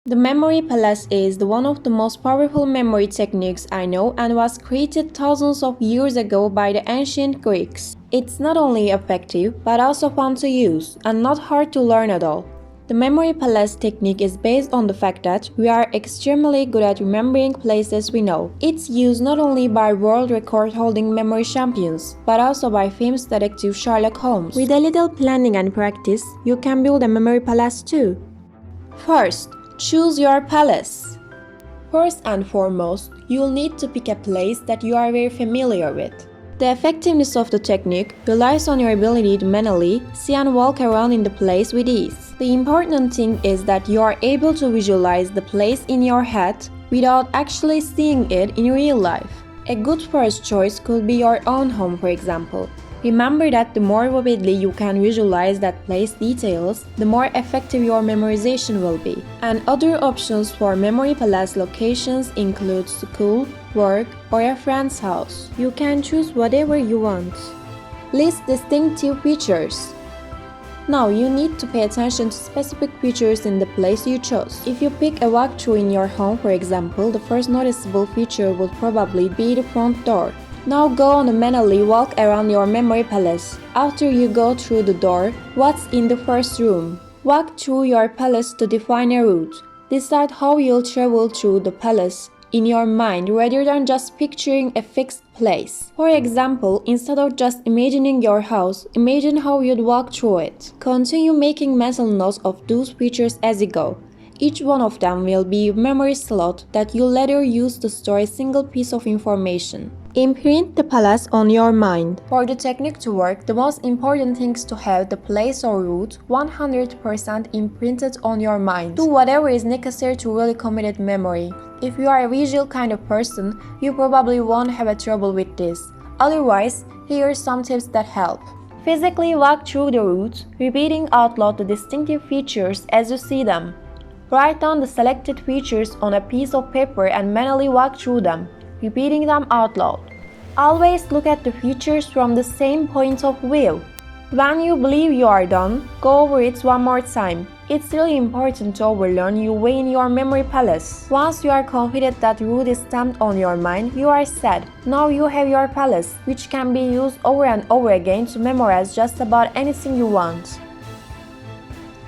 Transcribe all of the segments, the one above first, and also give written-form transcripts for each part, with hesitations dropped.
The memory palace is one of the most powerful memory techniques I know and was created thousands of years ago by the ancient Greeks. It's not only effective, but also fun to use, and not hard to learn at all. The memory palace technique is based on the fact that we are extremely good at remembering places we know. It's used not only by world record-holding memory champions, but also by famous detective Sherlock Holmes. With a little planning and practice, you can build a memory palace too. First, choose your palace. First and foremost, you'll need to pick a place that you are very familiar with. The effectiveness of the technique relies on your ability to mentally see and walk around in the place with ease. The important thing is that you are able to visualize the place in your head without actually seeing it in real life. A good first choice could be your own home, for example. Remember that the more vividly you can visualize that place details, the more effective your memorization will be. And other options for memory palace locations include school, work, or a friend's house. You can choose whatever you want. List distinctive features. Now you need to pay attention to specific features in the place you chose. If you pick a walkthrough in your home, for example, the first noticeable feature would probably be the front door. Now go on and mentally walk around your memory palace. After you go through the door, what's in the first room? Walk through your palace to define a route. Decide how you'll travel through the palace in your mind rather than just picturing a fixed place. For example, instead of just imagining your house, imagine how you'd walk through it. Continue making mental notes of those features as you go. Each one of them will be a memory slot that you'll later use to store a single piece of information. Imprint the palace on your mind. For the technique to work, the most important thing is to have the place or route 100% imprinted on your mind. Do whatever is necessary to really commit memory. If you are a visual kind of person, you probably won't have a trouble with this. Otherwise, here are some tips that help. Physically walk through the route, repeating out loud the distinctive features as you see them. Write down the selected features on a piece of paper and mentally walk through them, repeating them out loud. Always look at the features from the same point of view. When you believe you are done, go over it one more time. It's really important to overlearn your way in your memory palace. Once you are confident that route is stamped on your mind, you are set. Now you have your palace, which can be used over and over again to memorize just about anything you want.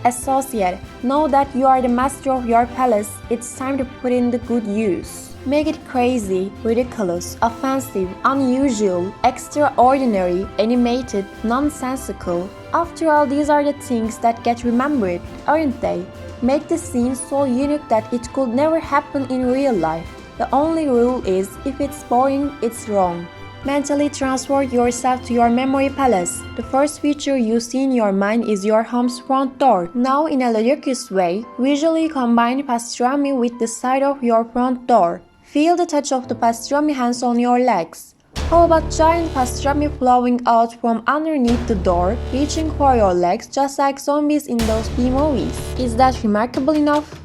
Associate. Know that you are the master of your palace. It's time to put in the good use. Make it crazy, ridiculous, offensive, unusual, extraordinary, animated, nonsensical. After all, these are the things that get remembered, aren't they? Make the scene so unique that it could never happen in real life. The only rule is, if it's boring, it's wrong. Mentally transport yourself to your memory palace. The first feature you see in your mind is your home's front door. Now, in a ludicrous way, visually combine pastrami with the side of your front door. Feel the touch of the pastrami hands on your legs. How about giant pastrami flowing out from underneath the door, reaching for your legs just like zombies in those B-movies? Is that remarkable enough?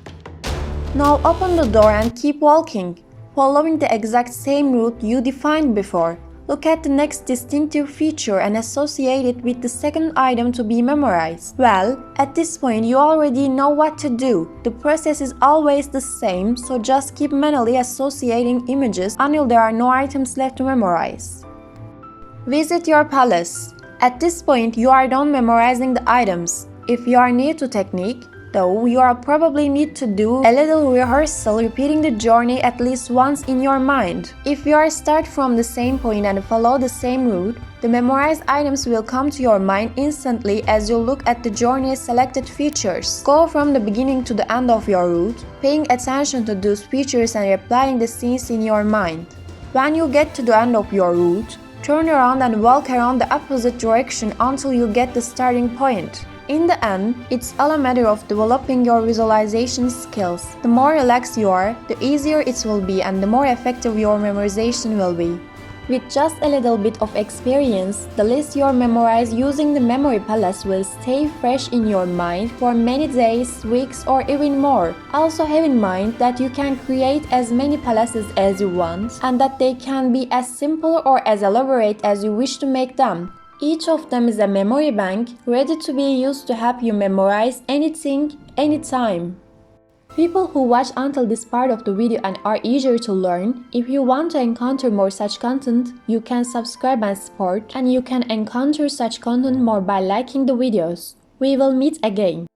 Now open the door and keep walking, following the exact same route you defined before. Look at the next distinctive feature and associate it with the second item to be memorized. Well, at this point you already know what to do. The process is always the same, so just keep mentally associating images until there are no items left to memorize. Visit your palace. At this point you are done memorizing the items. If you are new to technique, though, you will probably need to do a little rehearsal, repeating the journey at least once in your mind. If you are start from the same point and follow the same route, the memorized items will come to your mind instantly as you look at the journey's selected features. Go from the beginning to the end of your route, paying attention to those features and replying the scenes in your mind. When you get to the end of your route, turn around and walk around the opposite direction until you get the starting point. In the end, it's all a matter of developing your visualization skills. The more relaxed you are, the easier it will be and the more effective your memorization will be. With just a little bit of experience, the list you memorize using the memory palace will stay fresh in your mind for many days, weeks, or even more. Also have in mind that you can create as many palaces as you want and that they can be as simple or as elaborate as you wish to make them. Each of them is a memory bank ready to be used to help you memorize anything, anytime. People who watch until this part of the video and are eager to learn, if you want to encounter more such content, you can subscribe and support, and you can encounter such content more by liking the videos. We will meet again.